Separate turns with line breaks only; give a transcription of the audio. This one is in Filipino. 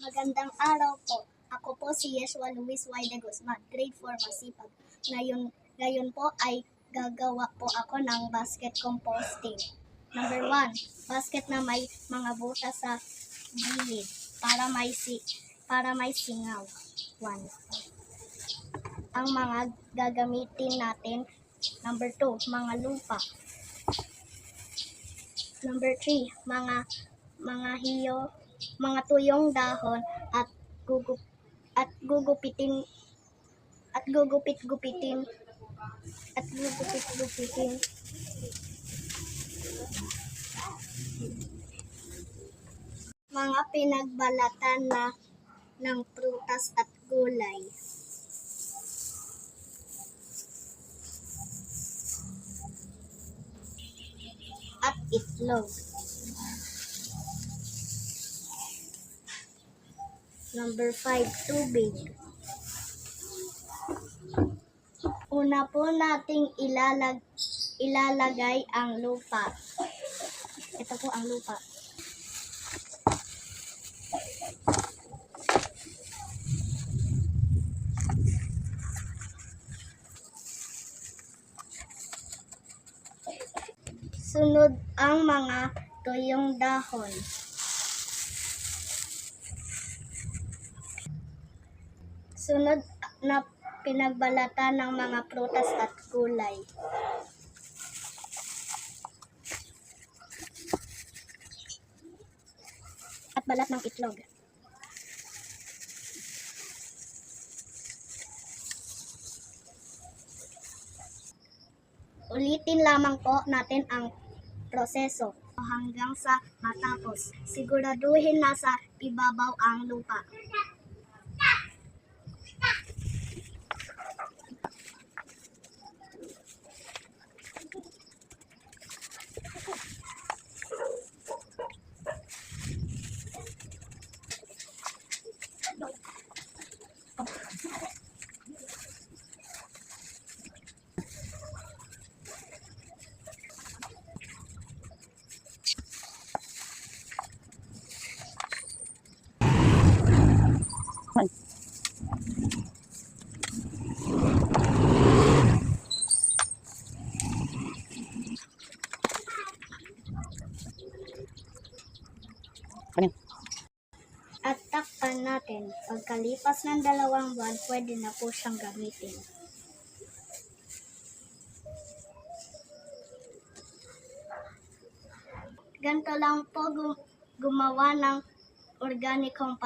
Magandang araw po. Ako po si Yeshua Luis Y. de Guzman, grade 4 masipag. Ngayon po ay gagawa po ako ng basket composting. Number 1, basket na may mga butas sa gilid para may singaw. 1. Ang mga gagamitin natin. Number 2, mga lupa. Number 3, mga tuyong dahon at gugupit-gupitin mga pinagbalatan ng prutas at gulay. At itlog. Number 5, tubig. Una po nating ilalagay ang lupa. Ito po ang lupa. Sunod ang mga tuyong dahon. Sunod na pinagbalatan ng mga prutas at gulay. At balat ng itlog. Ulitin lamang po natin ang proseso hanggang sa matapos. Siguraduhin na sa ibabaw ang lupa. At takpan natin. Pagkalipas ng 2 buwan, pwede na po siyang gamitin. Ganito lang po gumawa ng organikong